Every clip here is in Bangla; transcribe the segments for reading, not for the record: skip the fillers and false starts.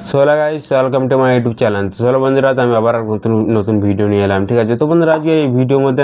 সোলা guys welcome to my YouTube channel. সোলো বন্ধুরা, আমি আবার নতুন নতুন ভিডিও নিয়ে এলাম। ঠিক আছে, তো বন্ধুরা আজকে এই ভিডিওর মধ্যে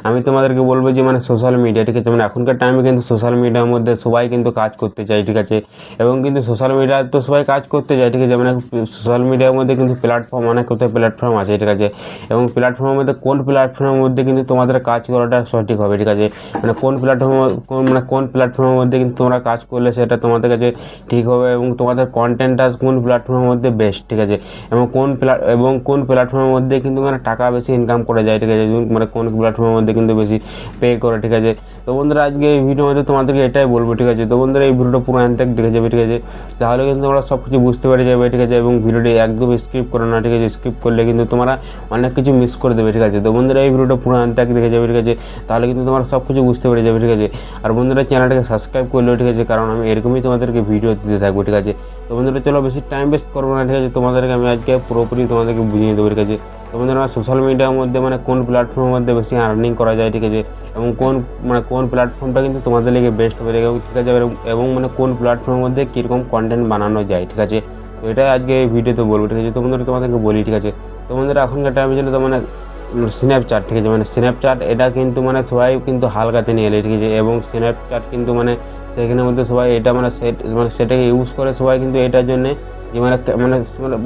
আমি তোমাদেরকে বলবো যে সোশ্যাল মিডিয়া, ঠিক আছে, এখনকার টাইমে কিন্তু সোশ্যাল মিডিয়ার মধ্যে সবাই কিন্তু কাজ করতে চায়। ঠিক আছে, এবং কিন্তু সোশ্যাল মিডিয়া তো সবাই কাজ করতে চায়। ঠিক আছে, সোশ্যাল মিডিয়ার মধ্যে কিন্তু প্ল্যাটফর্ম, অনেক কোথায় প্ল্যাটফর্ম আছে। ঠিক আছে, এবং প্ল্যাটফর্মের মধ্যে কোন প্ল্যাটফর্মের মধ্যে কিন্তু তোমাদের কাজ করাটা সঠিক হবে। ঠিক আছে, কোন প্ল্যাটফর্মের মধ্যে কিন্তু তোমরা কাজ করলে সেটা তোমাদের কাছে ঠিক হবে, এবং তোমাদের কন্টেন্টটা কোন প্ল্যাটফর্মের মধ্যে বেস্ট। ঠিক আছে, এবং কোন প্ল্যাটফর্মের মধ্যে কিন্তু টাকা বেশি ইনকাম করা যায়। ঠিক আছে, কোন প্ল্যাটফর্মের মধ্যে কিন্তু বেশি পে করে। ঠিক আছে, তো বন্ধুরা আজকে এই ভিডিওর মধ্যে তোমাদেরকে এটাই বলবো। ঠিক আছে, তো বন্ধুরা এই ভিডিওটা পুরো অ্যান্তেক দেখে যাবে। ঠিক আছে, তাহলে কিন্তু তোমরা সব কিছু বুঝতে পেরে যাবে। ঠিক আছে, এবং ভিডিওটি একদম স্কিপ করো না। ঠিক আছে, স্কিপ করলে কিন্তু তোমরা অনেক কিছু মিস করে দেবে। ঠিক আছে, তো বন্ধুরা এই ভিডিওটা পুরো অ্যান্তেক দেখে যাবে। ঠিক আছে, তাহলে কিন্তু তোমরা সব কিছু বুঝতে পেরে যাবে। ঠিক আছে, আর বন্ধুরা চ্যানেলটাকে সাবস্ক্রাইব করলেও, ঠিক আছে, কারণ আমি এরকমই তোমাদেরকে ভিডিও দিতে থাকবো। ঠিক আছে, তো বন্ধুরা চলো বেশি টাইম ওয়েস্ট করবো না। ঠিক আছে, তোমাদেরকে আমি আজকে পুরোপুরি তোমাদেরকে বুঝিয়ে দেবো। ঠিক আছে, তো বন্ধুরা সোশ্যাল মিডিয়ার মধ্যে কোন প্ল্যাটফর্মের মধ্যে বেশি আর্নিং করা যায়। ঠিক আছে, এবং কোন প্ল্যাটফর্মটা কিন্তু তোমাদের লেগে বেস্ট হবে। ঠিক আছে, এবং কোন প্ল্যাটফর্মের মধ্যে কীরকম কন্টেন্ট বানানো যায়। ঠিক আছে, তো এটাই আজকে এই ভিডিওতে বলবো। ঠিক আছে, তো বন্ধুরা তোমাদেরকে বলি। ঠিক আছে, তো বন্ধুরা এখনকার টাইমে যেন তো স্ন্যাপচ্যাট, ঠিক আছে, স্ন্যাপচ্যাট এটা কিন্তু সবাই কিন্তু হালকাতে নিয়ে এলে। ঠিক আছে, এবং স্ন্যাপচ্যাট কিন্তু সেখানের মধ্যে সবাই এটা সেটাকে ইউজ করে সবাই কিন্তু এটার জন্যে যে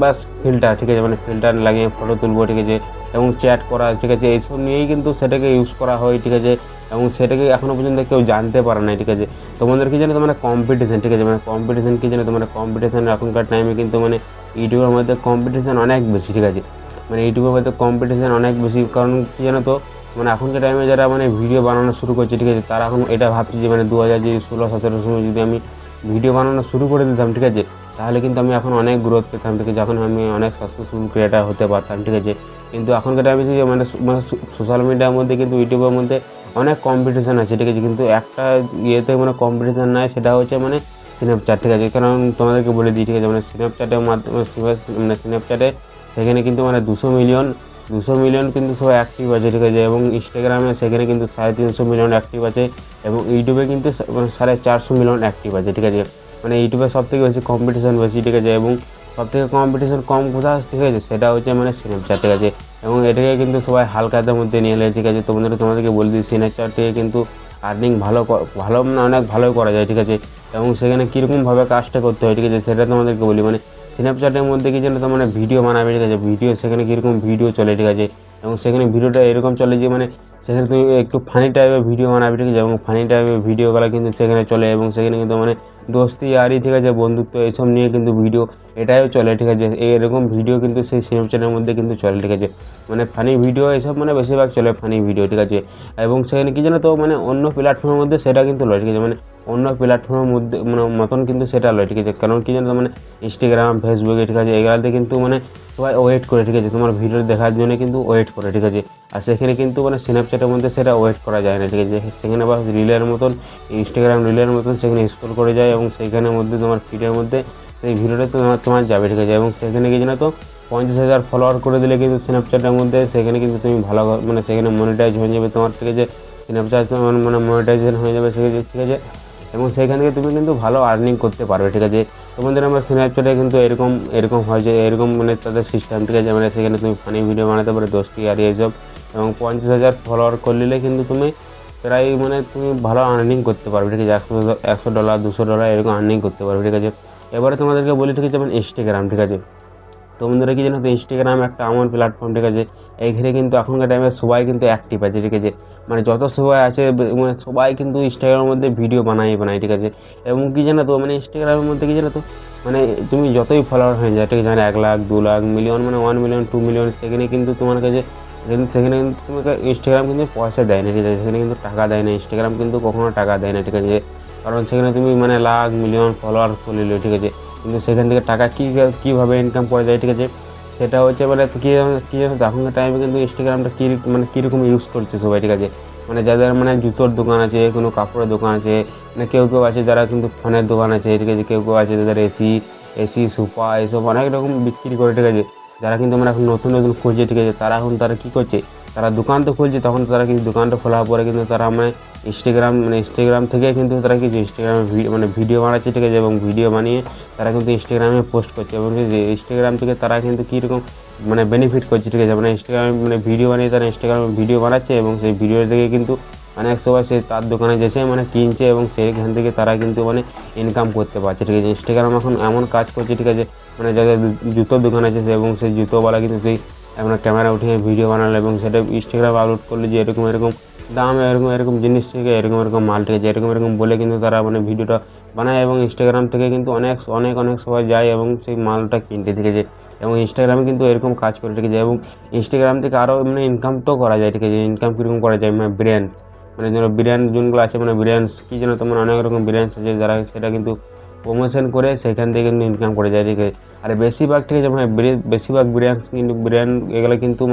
বাস ফিল্টার। ঠিক আছে, ফিল্টার লাগিয়ে ফটো তুলবো। ঠিক আছে, এবং চ্যাট করা। ঠিক আছে, এইসব নিয়েই কিন্তু সেটাকে ইউজ করা হয়। ঠিক আছে, এবং সেটাকে এখনও পর্যন্ত কেউ জানতে পারে না। ঠিক আছে, তোমাদের কি জানো কম্পিটিশান। ঠিক আছে, কম্পিটিশান কি জানো কম্পিটিশান এখনকার টাইমে কিন্তু ইউটিউবের মধ্যে কম্পিটিশান অনেক বেশি। ঠিক আছে, ইউটিউবের মধ্যে কম্পিটিশান অনেক বেশি, কারণ কী জানো তো এখনকার টাইমে যারা ভিডিও বানানো শুরু করছে। ঠিক আছে, তারা এখন এটা ভাবছে যে 2016-17 সময় যদি আমি ভিডিও বানানো শুরু করে দিতাম, ঠিক আছে, তাহলে কিন্তু আমি এখন অনেক গ্রোথ পেতাম। ঠিক আছে, এখন আমি অনেক সাকসেসফুল ক্রিয়েটার হতে পারতাম। ঠিক আছে, কিন্তু এখনকার টাইমে যে সোশ্যাল মিডিয়ার মধ্যে কিন্তু ইউটিউবের মধ্যে অনেক কম্পিটিশান আছে। ঠিক আছে, কিন্তু একটা ইয়েতে কম্পিটিশান নাই, সেটা হচ্ছে স্ন্যাপচ্যাট। ঠিক আছে, কারণ তোমাদেরকে বলে দিই। ঠিক আছে, স্ন্যাপচ্যাটের মাধ্যমে স্ন্যাপচ্যাটে সেখানে কিন্তু 200 মিলিয়ন কিন্তু সবাই অ্যাক্টিভ আছে। ঠিক আছে, এবং ইনস্টাগ্রামে সেখানে কিন্তু 350 মিলিয়ন অ্যাক্টিভ আছে, এবং ইউটিউবে কিন্তু 450 মিলিয়ন অ্যাক্টিভ আছে। ঠিক আছে, ইউটিউবে সবথেকে বেশি কম্পিটিশান বেশি। ঠিক আছে, এবং সবথেকে কম্পিটিশান কম কোথাও আসছে। ঠিক আছে, সেটা হচ্ছে স্ন্যাপচ্যাট। ঠিক আছে, এবং এটাকে কিন্তু সবাই হালকাতার মধ্যে নিয়ে এলে। ঠিক আছে, তোমাদেরকে বলে দিই স্ন্যাপচ্যাট থেকে কিন্তু আর্নিং ভালো অনেক ভালোই করা যায়। ঠিক আছে, এবং সেখানে কীরকমভাবে কাজটা করতে হয়। ঠিক আছে, সেটা তোমাদেরকে বলি। স্ন্যাপচ্যাটের মধ্যে কি যেন তো ভিডিও বানাবে। ঠিক আছে, ভিডিও সেখানে কীরকম ভিডিও চলে। ঠিক আছে, এবং সেখানে ভিডিওটা এরকম চলে যে সেখানে তুমি একটু ফানি টাইপের ভিডিও বানাবে। ঠিক আছে, এবং ফানি টাইপের ভিডিওগুলো কিন্তু সেখানে চলে, এবং সেখানে কিন্তু দোস্তি আরই, ঠিক আছে, বন্ধুত্ব এইসব নিয়ে কিন্তু ভিডিও এটাও চলে। ঠিক আছে, এরকম ভিডিও কিন্তু সেই স্ন্যাপচ্যাটের মধ্যে কিন্তু চলে। ঠিক আছে, ফানি ভিডিও এইসব বেশিরভাগ চলে ফানি ভিডিও। ঠিক আছে, এবং সেখানে কি জানো তো অন্য প্ল্যাটফর্মের মধ্যে সেটা কিন্তু লয়। ঠিক আছে, অন্য প্ল্যাটফর্মের মধ্যে মতন কিন্তু সেটা লয়। ঠিক আছে, কারণ কী জানো তো ইনস্টাগ্রাম, ফেসবুকে, ঠিক আছে, এগুলাতে কিন্তু সবাই ওয়েট করে। ঠিক আছে, তোমার ভিডিও দেখার জন্য কিন্তু ওয়েট করে। ঠিক আছে, আর সেখানে কিন্তু স্ন্যাপচ্যাটের মধ্যে সেটা ওয়েট করা যায় না। ঠিক আছে, সেখানে বা রিলের মতন, ইনস্টাগ্রাম রিলের মতন সেখানে স্ক্রল করে যায়, এবং সেইখানের মধ্যে তোমার ফিডের মধ্যে সেই ভিডিওটা তোমার যাবে। ঠিক আছে, এবং সেখানে কি জানো তো 50,000 ফলোয়ার করে দিলে কিন্তু স্ন্যাপচ্যাটের মধ্যে সেখানে কিন্তু তুমি ভালো সেখানে মনিটাইজ হয়ে যাবে তোমার। ঠিক আছে, স্ন্যাপচ্যাট মনিটাইজেশন হয়ে যাবে। ঠিক আছে, এবং সেইখান থেকে তুমি কিন্তু ভালো আর্নিং করতে পারবে। ঠিক আছে, তোমাদের আমার স্ন্যাপচ্যাটে কিন্তু এরকম হয় যে এরকম তাদের সিস্টেম। ঠিক আছে, সেখানে তুমি ফানি ভিডিও বানাতে পারো, দোস্তি আর এইসব, এবং 50,000 ফলোয়ার করলে কিন্তু তুমি প্রায় তুমি ভালো আর্নিং করতে পারবে। ঠিক আছে, $100 $200 এরকম আর্নিং করতে পারবে। ঠিক আছে, এবারে তোমাদেরকে বলি। ঠিক আছে, ইনস্টাগ্রাম। ঠিক আছে, তো বন্ধুরা কি জানো তো ইনস্টাগ্রাম একটা এমন প্ল্যাটফর্ম। ঠিক আছে, এইখানে কিন্তু এখনকার টাইমে সবাই কিন্তু অ্যাক্টিভ আছে। ঠিক আছে, যত সবাই আছে সবাই কিন্তু ইনস্টাগ্রামের মধ্যে ভিডিও বানায়। ঠিক আছে, এবং কি জানো তো ইনস্টাগ্রামের মধ্যে কি জানো তো তুমি যতই ফলোয়ার হয়ে যায়। ঠিক আছে, 1 lakh 2 lakh million 1 million 2 million, সেখানে কিন্তু তোমার কাছে সেখানে কিন্তু তোমাকে ইনস্টাগ্রাম কিন্তু পয়সা দেয় না। ঠিক আছে, সেখানে কিন্তু টাকা দেয় না, ইনস্টাগ্রাম কিন্তু কখনো টাকা দেয় না। ঠিক আছে, কারণ সেখানে তুমি লাখ মিলিয়ন ফলোয়ার করলে। ঠিক আছে, কিন্তু সেখান থেকে টাকা কীভাবে ইনকাম করা যায়। ঠিক আছে, সেটা হচ্ছে কী জানো তো এখনকার টাইমে কিন্তু ইনস্টাগ্রামটা কীরকম ইউজ করছে সবাই। ঠিক আছে, যাদের জুতোর দোকান আছে, কোনো কাপড়ের দোকান আছে, কেউ আছে যারা কিন্তু ফোনের দোকান আছে। ঠিক আছে, কেউ আছে যাদের এসি সোফা এইসব অনেক রকম বিক্রি করে। ঠিক আছে, যারা কিন্তু এখন নতুন খুঁজছে। ঠিক আছে, তারা কী করছে, তারা দোকান তো খুলছে, তখন তারা কিন্তু দোকানটা খোলার পরে কিন্তু তারা ইনস্টাগ্রাম থেকে কিন্তু তারা কিছু ইনস্টাগ্রামে ভিডিও বানাচ্ছে, ঠিক আছে, এবং ভিডিও বানিয়ে তারা কিন্তু ইনস্টাগ্রামে পোস্ট করছে এবং ইনস্টাগ্রাম থেকে তারা কিন্তু কীরকম বেনিফিট করছে, ঠিক আছে, ইনস্টাগ্রামে ভিডিও বানিয়ে তারা ইনস্টাগ্রামে ভিডিও বানাচ্ছে এবং সেই ভিডিও থেকে কিন্তু অনেক সময় সে তার দোকানে যেসে কিনছে এবং সেইখান থেকে তারা কিন্তু ইনকাম করতে পারছে, ঠিক আছে। ইনস্টাগ্রাম এখন এমন কাজ করছে, ঠিক আছে, যাদের জুতোর দোকান আছে এবং সেই জুতোওয়ালা কিন্তু সেই ক্যামেরা উঠিয়ে ভিডিও বানালো এবং সেটা ইনস্টাগ্রামে আপলোড করলো যে এরকম দাম, এরকম জিনিস থেকে এরকম মাল, ঠিক আছে, এরকম বলে কিন্তু তারা ভিডিওটা বানায় এবং ইনস্টাগ্রাম থেকে কিন্তু অনেক সবাই যায় এবং সেই মালটা কিনতে, ঠিক আছে। এবং ইনস্টাগ্রামে কিন্তু এরকম কাজ করে, ঠিক আছে, এবং ইনস্টাগ্রাম থেকে আরও ইনকাম তো করা যায়, ঠিক আছে। ইনকাম কীরকম করা যায়, ব্র্যান্ড যেন ব্র্যান্ড যোনগুলো আছে ব্র্যান্ডস কী যেন তোমার অনেক রকম ব্র্যান্ডস আছে যারা সেটা কিন্তু প্রমোশন করে সেখান থেকে কিন্তু ইনকাম করে যায়, ঠিক আছে। আর বেশিরভাগ, ঠিক আছে, বেশিরভাগ ব্র্যান্ড এগুলো কিন্তু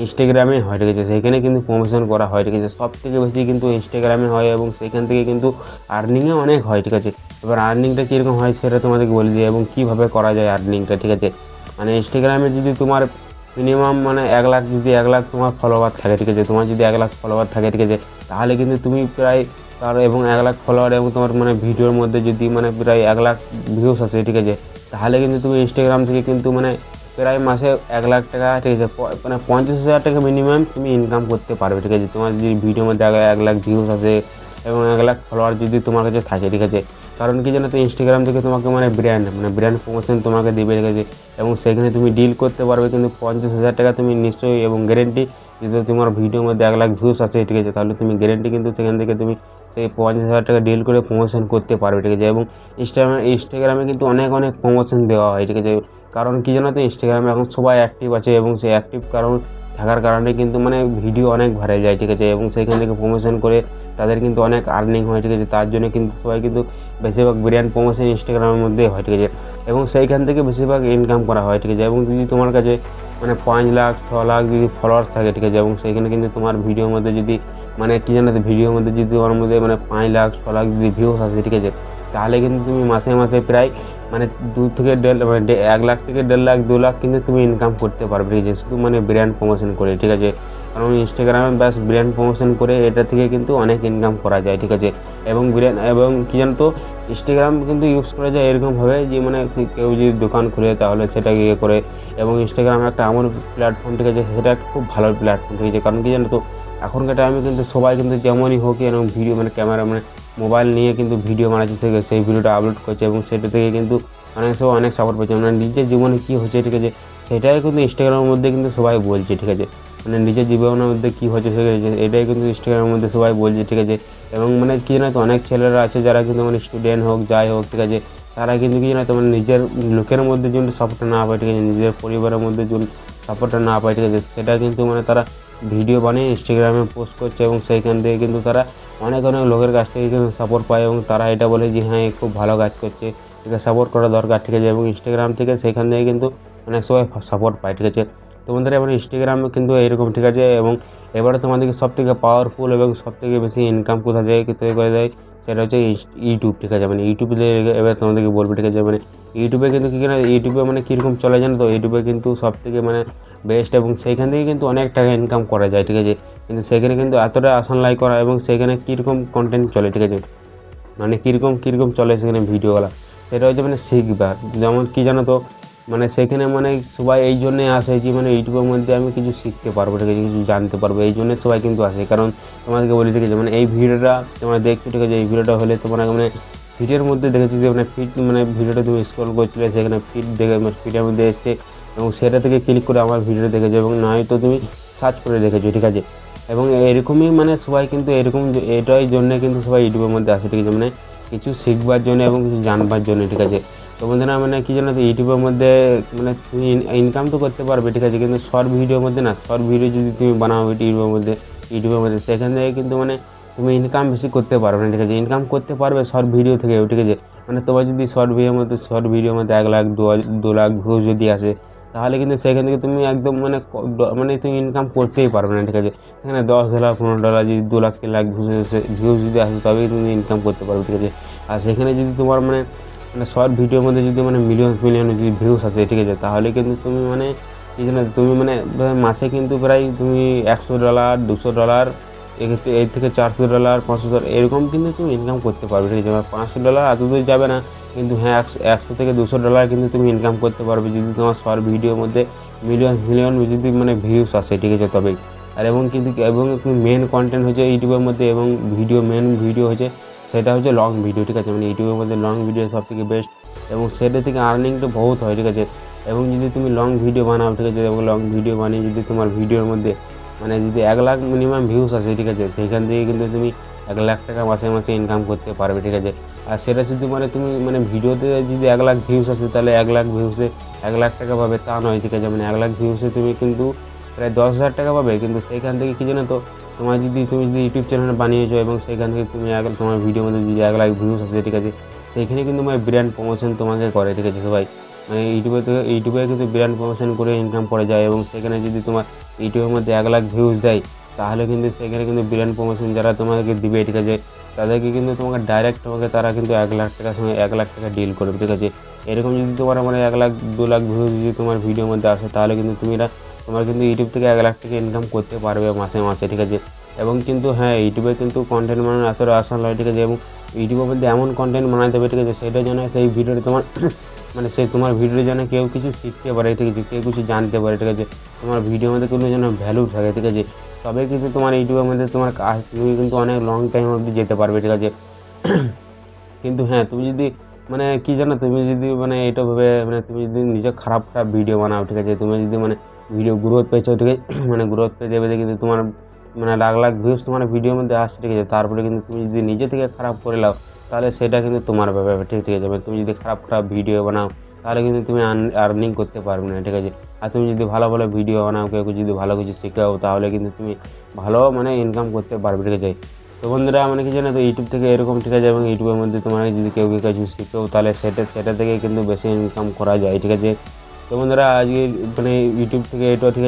ইনস্টাগ্রামে হয়, ঠিক আছে, সেইখানে কিন্তু প্রমোশন করা হয়, ঠিক আছে। সব থেকে বেশি কিন্তু ইনস্টাগ্রামে হয় এবং সেইখান থেকে কিন্তু আর্নিংও অনেক হয়, ঠিক আছে। এবার আর্নিংটা কীরকম হয় সেটা তোমাদেরকে বলে দিই এবং কীভাবে করা যায় আর্নিংটা, ঠিক আছে। ইনস্টাগ্রামে যদি তোমার মিনিমাম 1 লাখ তোমার ফলোয়ার থাকে, ঠিক আছে, তোমার যদি 1 লাখ ফলোয়ার থাকে, ঠিক আছে, তাহলে কিন্তু তুমি প্রায় এবং 1 লাখ ফলোয়ার এবং তোমার ভিডিওর মধ্যে যদি প্রায় 1 লাখ ভিউস আছে, ঠিক আছে, তাহলে কিন্তু তুমি ইনস্টাগ্রাম থেকে কিন্তু প্রায় মাসে 1 লাখ টাকা, ঠিক আছে, 50,000 টাকা মিনিমাম তুমি ইনকাম করতে পারবে, ঠিক আছে। তোমার যদি ভিডিওর মধ্যে 1 লাখ ভিউস আছে এবং 1 লাখ ফলোয়ার যদি তোমার কাছে থাকে, ঠিক আছে, কারণ কি জানো তো ইনস্টাগ্রাম থেকে তোমাকে ব্র্যান্ড প্রমোশন তোমাকে দেবে, ঠিক আছে, এবং সেখানে তুমি ডিল করতে পারবে কিন্তু 50,000 টাকা তুমি নিশ্চয়ই এবং গ্যারেন্টি যদি তোমার ভিডিওর মধ্যে 1 লাখ ভিউস আছে, ঠিক আছে, তাহলে তুমি গ্যারেন্টি কিন্তু সেখান থেকে তুমি সেই 50,000 টাকা ডিল করে প্রমোশন করতে পারবে, ঠিক আছে। এবং ইনস্টাগ্রামে কিন্তু অনেক প্রমোশন দেওয়া হয়, ঠিক আছে, কারণ কি জানো তো ইনস্টাগ্রামে এখন সবাই অ্যাক্টিভ আছে এবং সেই অ্যাক্টিভ থাকার কারণে কিন্তু ভিডিও অনেক ভাইরাল যায়, ঠিক আছে, এবং সেইখান থেকে প্রমোশন করে তাদের কিন্তু অনেক আর্নিং হয়, ঠিক আছে। তার জন্য কিন্তু সবাই কিন্তু বেশিরভাগ ব্র্যান্ড প্রমোশন ইনস্টাগ্রামের মধ্যেই হয়, ঠিক আছে, এবং সেইখান থেকে বেশিরভাগ ইনকাম করা হয়, ঠিক আছে। এবং যদি তোমার কাছে 5 লাখ 6 লাখ যদি ফলোয়ার্স থাকে, ঠিক আছে, এবং সেইখানে কিন্তু তোমার ভিডিওর মধ্যে যদি কি জানো তো ভিডিওর মধ্যে যদি তোমার মধ্যে 5 লাখ 6 লাখ যদি ভিউস আসে, ঠিক আছে, তাহলে কিন্তু তুমি মাসে প্রায় 2 থেকে 1 লাখ থেকে 1.5 লাখ 2 লাখ কিন্তু তুমি ইনকাম করতে পারবে, ঠিক আছে, শুধু ব্র্যান্ড প্রমোশন করে, ঠিক আছে। কারণ ইনস্টাগ্রামে ব্যাস ব্র্যান্ড প্রমোশন করে এটা থেকে কিন্তু অনেক ইনকাম করা যায়, ঠিক আছে। এবং কি জানো তো ইনস্টাগ্রাম কিন্তু ইউজ করা যায় এরকমভাবে যে কেউ যদি দোকান খুলে তাহলে সেটাকে করে, এবং ইনস্টাগ্রাম একটা এমন প্ল্যাটফর্ম, ঠিক আছে, সেটা একটা খুব ভালো প্ল্যাটফর্ম, ঠিক আছে। কারণ কি জানো তো এখনকার টাইমে কিন্তু সবাই কিন্তু যেমনই হোক এরকম ভিডিও ক্যামেরা মোবাইল নিয়ে কিন্তু ভিডিও বানাচ্ছে, থেকে সেই ভিডিওটা আপলোড করছে এবং সেটা থেকে কিন্তু অনেক সময় অনেক সাপোর্ট পাচ্ছে, নিজের জীবনে কী হচ্ছে, ঠিক আছে, সেটাই কিন্তু ইনস্টাগ্রামের মধ্যে কিন্তু সবাই বলছে, ঠিক আছে, নিজের জীবনের মধ্যে কী হচ্ছে ঠিক আছে এটাই কিন্তু ইনস্টাগ্রামের মধ্যে সবাই বলছে, ঠিক আছে। এবং কী জানো তো অনেক ছেলেরা আছে যারা কিন্তু স্টুডেন্ট হোক যাই হোক, ঠিক আছে, তারা কিন্তু কী জানো তো নিজের লোকের মধ্যে যদি সাপোর্টটা না পায়, ঠিক আছে, নিজের পরিবারের মধ্যে যদি সাপোর্টটা না পায়, ঠিক আছে, সেটা কিন্তু তারা ভিডিও বানিয়ে ইনস্টাগ্রামে পোস্ট করছে এবং সেইখান থেকে কিন্তু তারা অনেক লোকের কাছ থেকে কিন্তু সাপোর্ট পায় এবং তারা এটা বলে যে হ্যাঁ খুব ভালো কাজ করছে, ঠিক আছে, সাপোর্ট করা দরকার, ঠিক আছে। এবং ইনস্টাগ্রাম থেকে সেইখান থেকে কিন্তু অনেক সবাই সাপোর্ট পায়, ঠিক আছে। তোমাদের এবার ইনস্টাগ্রামে কিন্তু এইরকম, ঠিক আছে। এবং এবারে তোমাদেরকে সবথেকে পাওয়ারফুল এবং সবথেকে বেশি ইনকাম কোথা থেকে করে দেয় সেটা হচ্ছে ইউটিউব, ঠিক আছে। ইউটিউবে এবার তোমাদেরকে বলবো, ঠিক আছে, ইউটিউবে কিন্তু কী না ইউটিউবে কীরকম চলে জানো তো ইউটিউবে কিন্তু সবথেকে বেস্ট এবং সেইখান থেকে কিন্তু অনেক টাকা ইনকাম করা যায়, ঠিক আছে। কিন্তু সেখানে কিন্তু এতটা আসান লাই করা এবং সেখানে কীরকম কন্টেন্ট চলে, ঠিক আছে, কীরকম চলে সেখানে ভিডিওগুলো সেটা হচ্ছে শিখবার, যেমন কী জানো তো সেখানে সবাই এই জন্যে আসে যে ইউটিউবের মধ্যে আমি কিছু শিখতে পারবো, ঠিক আছে, কিছু জানতে পারবো, এই জন্যে সবাই কিন্তু আসে। কারণ তোমাদেরকে বলি, ঠিক আছে, এই ভিডিওটা তোমরা দেখছো, ঠিক আছে, এই ভিডিওটা হলে তোমরা ফিডের মধ্যে দেখেছো যে ফিড ভিডিওটা তুমি স্ক্রল করছিলে সেখানে ফিড দেখে ফিডের মধ্যে এসছে এবং সেটা থেকে ক্লিক করে আমার ভিডিওটা দেখেছো এবং নয়তো তুমি সার্চ করে দেখেছো, ঠিক আছে। এবং এরকমই সবাই কিন্তু এটাই জন্যে কিন্তু সবাই ইউটিউবের মধ্যে আসে, ঠিক আছে, কিছু শিখবার জন্য এবং কিছু জানবার জন্য, ঠিক আছে। তো বন্ধুরা কী জানো তো ইউটিউবের মধ্যে তুমি ইনকাম তো করতে পারবে, ঠিক আছে, কিন্তু শর্ট ভিডিওর মধ্যে না, শর্ট ভিডিও যদি তুমি বানাও ইউটিউবের মধ্যে সেখান থেকে কিন্তু তুমি ইনকাম বেশি করতে পারবে না, ঠিক আছে। ইনকাম করতে পারবে শর্ট ভিডিও থেকেও, ঠিক আছে, তোমার যদি শর্ট ভিডিওর মধ্যে 1 লাখ 2 লাখ ভিউজ যদি আসে তাহলে কিন্তু সেখান থেকে তুমি একদম তুমি ইনকাম করতেই পারবে না, ঠিক আছে। এখানে $10 $15 যদি 2 লাখ 3 লাখ ভিউজ যদি আসে তবেই তুমি ইনকাম করতে পারবে, ঠিক আছে। আর সেখানে যদি তোমার শর্ট ভিডিওর মধ্যে যদি মিলিয়ন যদি ভিউস আছে, ঠিক আছে, তাহলে কিন্তু তুমি কি জানো তুমি মাসে কিন্তু প্রায় তুমি $100 $200 এক্ষেত্রে এর থেকে $400 $500 এরকম কিন্তু তুমি ইনকাম করতে পারবে, ঠিক আছে। $500 এত দূর যাবে না, কিন্তু হ্যাঁ 100 থেকে $200 কিন্তু তুমি ইনকাম করতে পারবে যদি তোমার শর্ট ভিডিওর মধ্যে মিলিয়ন যদি মানে ভিউস আসে, ঠিক আছে, তবেই। আর এবং তুমি মেন কন্টেন্ট হচ্ছে ইউটিউবের মধ্যে, এবং মেন ভিডিও হচ্ছে সেটা হচ্ছে লং ভিডিও, ঠিক আছে। মানে ইউটিউবের মধ্যে লং ভিডিও সবথেকে বেস্ট, এবং সেটা থেকে আর্নিংটা বহুত হয়, ঠিক আছে। এবং যদি তুমি লং ভিডিও বানাও, ঠিক আছে, এবং লং ভিডিও বানিয়ে যদি তোমার ভিডিওর মধ্যে মানে যদি 1 লাখ মিনিমাম ভিউস আসে, ঠিক আছে, সেইখান থেকে কিন্তু তুমি 1 লাখ টাকা মাসে মাসে ইনকাম করতে পারবে, ঠিক আছে। আর সেটা শুধু মানে তুমি মানে ভিডিওতে যদি 1 লাখ ভিউস আসে, তাহলে 1 লাখ ভিউসে 1 লাখ টাকা পাবে তা নয়, ঠিক আছে। মানে 1 লাখ ভিউসে তুমি কিন্তু প্রায় 10,000 টাকা পাবে। কিন্তু সেইখান থেকে কী জানো তো, তুমি যদি ইউটিউব চ্যানেল বানিয়েছো এবং সেইখান থেকে তুমি তোমার ভিডিওর মধ্যে যদি 1 লাখ ভিউস আসে, ঠিক আছে, সেইখানে কিন্তু মানে ব্র্যান্ড প্রমোশন তোমাকে করে, ঠিক আছে সবাই। মানে ইউটিউবে কিন্তু ব্র্যান্ড প্রমোশন করে ইনকাম করা যায়, এবং সেখানে যদি তোমার ইউটিউবের মধ্যে 1 লাখ ভিউজ দেয়, তাহলে কিন্তু সেখানে কিন্তু ব্র্যান্ড প্রমোশন যারা তোমাকে দিবে, ঠিক আছে, তাদেরকে কিন্তু ডাইরেক্ট তারা কিন্তু 1 লাখ টাকার সঙ্গে 1 লাখ টাকা ডিল করবে, ঠিক আছে। এরকম যদি তোমার মানে 1 লাখ 2 লাখ ভিউজ যদি তোমার ভিডিওর মধ্যে আসে, তাহলে কিন্তু তোমার কিন্তু ইউটিউব থেকে 1 লাখ টাকা ইনকাম করতে পারবে মাসে মাসে, ঠিক আছে। এবং কিন্তু হ্যাঁ, ইউটিউবে কিন্তু কন্টেন্ট বানানো এতটা আসান নয়, ঠিক আছে। এবং ইউটিউবের মধ্যে এমন কন্টেন্ট বানাতে হবে, ঠিক আছে, সেটা যেন সেই ভিডিওটা তোমার মানে তোমার ভিডিও যেন কেউ কিছু শিখতে পারে, ঠিক আছে, কেউ কিছু জানতে পারে, ঠিক আছে। তোমার ভিডিওর মধ্যে কোনো যেন ভ্যালু থাকে, ঠিক আছে, তবে কিন্তু তোমার ইউটিউবের মধ্যে তোমার কাজ তুমি কিন্তু অনেক লং টাইম অবধি যেতে পারবে, ঠিক আছে। কিন্তু হ্যাঁ, তুমি যদি মানে কী জানো, তুমি যদি মানে এটা ভেবে মানে তুমি যদি নিজে খারাপ ভিডিও বানাও, ঠিক আছে, তুমি যদি মানে ভিডিও গ্রোথ পেয়েছো, ঠিক আছে, মানে গ্রোথ পেয়ে যাবে, কিন্তু তোমার মানে লাখ লাখ ভিউজ তোমার ভিডিওর মধ্যে আসছে, ঠিক আছে, তারপরে কিন্তু তুমি যদি নিজে থেকে খারাপ করে নাও, তাহলে সেটা কিন্তু তোমার ব্যাপার, ঠিক আছে। মানে তুমি যদি খারাপ ভিডিও বানাও, তাহলে কিন্তু তুমি আর্নিং করতে পারবে না, ঠিক আছে। আর তুমি যদি ভালো ভিডিও বানাও, কেউ যদি ভালো কিছু শেখাও, তাহলে কিন্তু তুমি ভালো মানে ইনকাম করতে পারবে, ঠিক আছে। তো বন্ধুরা মানে কি জানো তো, ইউটিউব থেকে এরকম, ঠিক আছে, এবং ইউটিউবের মধ্যে তোমার যদি কেউ কিছু শিখেও, তাহলে সেটা থেকে কিন্তু বেশি ইনকাম করা যায়, ঠিক আছে। তো বন্ধুরা আজকে মানে ইউটিউব থেকে এটা, ঠিক আছে।